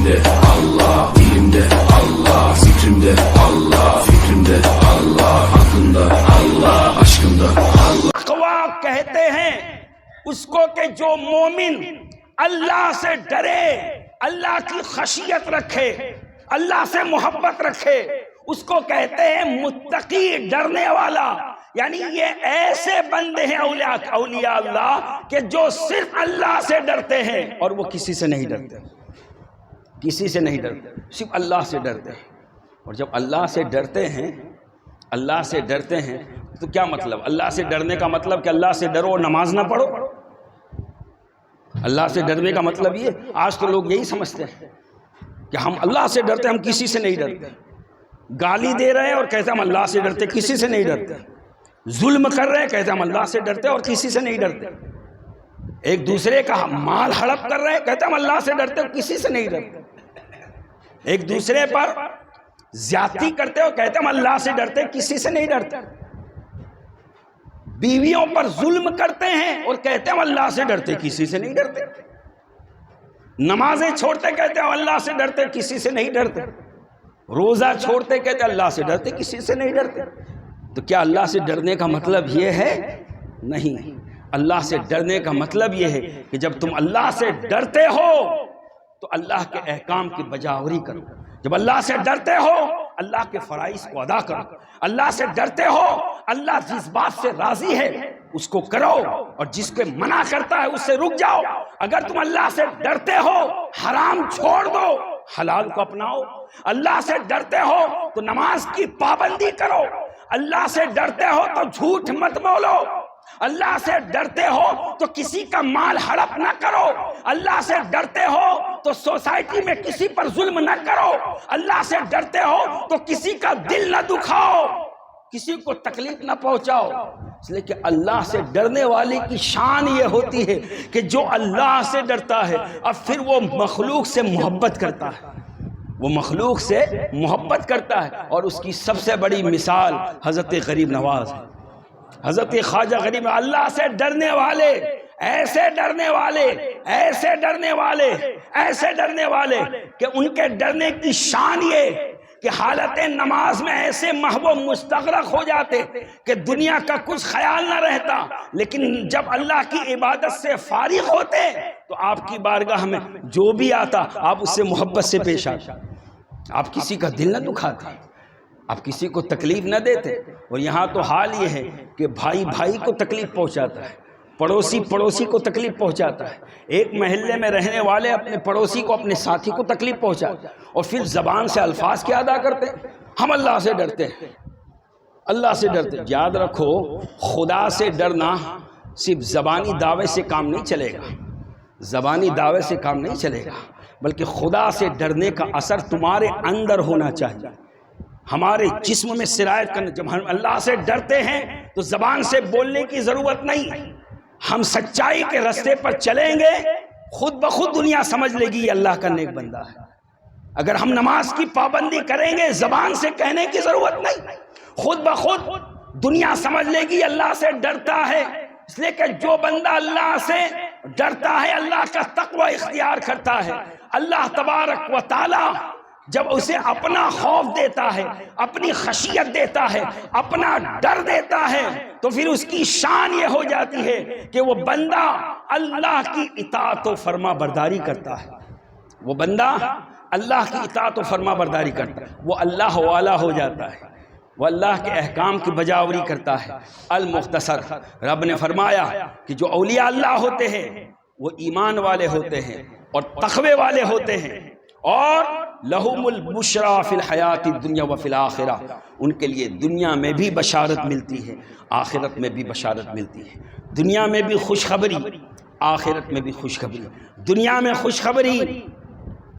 Dilimde Allah, dilimde Allah, zikrimde Allah, fikrimde Allah, aklımda Allah, aşkımda Allah. تقویٰ کہتے ہیں اس کو کہ جو مومن اللہ سے ڈرے، اللہ کی خشیت رکھے، اللہ سے محبت رکھے، اس کو کہتے ہیں متقی، ڈرنے والا۔ یعنی یہ ایسے بندے ہیں اولیاء اللہ کہ جو صرف اللہ سے ڈرتے ہیں اور وہ کسی سے نہیں ڈرتے، کسی سے نہیں ڈرتے، صرف اللہ سے ڈرتے ہیں۔ اور جب اللہ سے ڈرتے ہیں، اللہ سے ڈرتے ہیں تو کیا مطلب؟ اللہ سے ڈرنے کا مطلب کہ اللہ سے ڈرو اور نماز نہ پڑھو؟ اللہ سے ڈرنے کا مطلب یہ؟ آج تو لوگ یہی سمجھتے ہیں کہ ہم اللہ سے ڈرتے، ہم کسی سے نہیں ڈرتے۔ گالی دے رہے ہیں اور کہتے ہیں ہم اللہ سے ڈرتے، کسی سے نہیں ڈرتے۔ ظلم کر رہے ہیں، کہتے ہیں ہم اللہ سے ڈرتے اور کسی سے نہیں ڈرتے۔ ایک دوسرے کا مال ہڑپ کر رہے ہیں، کہتے ہیں ہم اللہ سے ڈرتے اور کسی سے نہیں ڈرتے۔ ایک دوسرے پر زیادتی کرتے ہو، کہتے ہیں ہم اللہ سے ڈرتے، کسی سے نہیں ڈرتے۔ بیویوں پر ظلم کرتے ہیں اور کہتے ہیں ہم اللہ سے ڈرتے، کسی سے نہیں ڈرتے۔ نمازیں چھوڑتے، کہتے ہیں ہم اللہ سے ڈرتے، کسی سے نہیں ڈرتے۔ روزہ چھوڑتے، کہتے ہیں اللہ سے ڈرتے، کسی سے نہیں ڈرتے۔ تو کیا اللہ سے ڈرنے کا مطلب یہ ہے؟ نہیں۔ اللہ سے ڈرنے کا مطلب یہ ہے کہ جب تم اللہ سے ڈرتے ہو تو اللہ کے احکام کی بجاوری کرو۔ جب اللہ سے ڈرتے ہو اللہ کے فرائض کو ادا کرو۔ اللہ سے ڈرتے ہو اللہ جس بات سے راضی ہے اس کو کرو اور جس کو منع کرتا ہے اس سے رک جاؤ۔ اگر تم اللہ سے ڈرتے ہو حرام چھوڑ دو، حلال کو اپناؤ۔ اللہ سے ڈرتے ہو تو نماز کی پابندی کرو۔ اللہ سے ڈرتے ہو تو جھوٹ مت بولو۔ اللہ سے ڈرتے ہو تو کسی کا مال ہڑپ نہ کرو۔ اللہ سے ڈرتے ہو تو سوسائٹی میں کسی پر ظلم نہ کرو۔ اللہ سے ڈرتے ہو تو کسی کا دل نہ دکھاؤ، کسی کو تکلیف نہ پہنچاؤ۔ اس لیے کہ اللہ سے ڈرنے والے کی شان یہ ہوتی ہے کہ جو اللہ سے ڈرتا ہے اب پھر وہ مخلوق سے محبت کرتا ہے، وہ مخلوق سے محبت کرتا ہے۔ اور اس کی سب سے بڑی مثال حضرت غریب نواز ہے، حضرت خواجہ غریب۔ اللہ سے ڈرنے والے، ایسے ڈرنے والے، ایسے ڈرنے والے، ایسے ڈرنے والے کہ ان کے ڈرنے کی شان یہ کہ حالت نماز میں ایسے محو مستغرق ہو جاتے کہ دنیا کا کچھ خیال نہ رہتا، لیکن جب اللہ کی عبادت سے فارغ ہوتے تو آپ کی بارگاہ میں جو بھی آتا آپ اس سے محبت سے پیش آتے، آپ کسی کا دل نہ دکھاتے، آپ کسی کو تکلیف نہ دیتے۔ اور یہاں تو حال یہ ہے کہ بھائی بھائی کو تکلیف پہنچاتا ہے، پڑوسی پڑوسی کو تکلیف پہنچاتا ہے، ایک محلے میں رہنے والے اپنے پڑوسی کو، اپنے ساتھی کو تکلیف پہنچاتا ہے، اور پھر زبان سے الفاظ کیا ادا کرتے ہیں؟ ہم اللہ سے ڈرتے ہیں، اللہ سے ڈرتے ہیں۔ یاد رکھو خدا سے ڈرنا صرف زبانی دعوے سے کام نہیں چلے گا، زبانی دعوے سے کام نہیں چلے گا، بلکہ خدا سے ڈرنے کا اثر تمہارے اندر ہونا چاہیے، ہمارے جسم میں سرایت کرنا۔ جب ہم اللہ سے ڈرتے ہیں تو زبان سے بولنے کی ضرورت نہیں، ہم سچائی کے راستے پر چلیں گے، خود بخود دنیا سمجھ لے گی یہ اللہ کا نیک بندہ ہے۔ اگر ہم نماز کی پابندی کریں گے زبان سے کہنے کی ضرورت نہیں، خود بخود دنیا سمجھ لے گی اللہ سے ڈرتا ہے۔ اس لیے کہ جو بندہ اللہ سے ڈرتا ہے اللہ کا تقوی اختیار کرتا ہے، اللہ تبارک و تعالی جب اسے اپنا خوف دیتا ہے، اپنی خشیت دیتا ہے، اپنا ڈر دیتا ہے تو پھر اس کی شان یہ ہو جاتی ہے کہ وہ بندہ اللہ کی اطاعت و فرما برداری کرتا ہے، وہ بندہ اللہ کی اطاعت و فرما برداری کرتا ہے، وہ اللہ والا ہو جاتا ہے، وہ اللہ کے احکام کی بجاوری کرتا ہے۔ المختصر رب نے فرمایا کہ جو اولیاء اللہ ہوتے ہیں وہ ایمان والے ہوتے ہیں اور تقوی والے ہوتے ہیں، اور لہم البشرا فی الحیات الدنیا و فی الآخرہ، ان کے لیے دنیا میں بھی بشارت ملتی ہے، آخرت میں بھی بشارت ملتی ہے۔ دنیا میں بھی خوشخبری، آخرت میں بھی خوشخبری۔ دنیا میں خوشخبری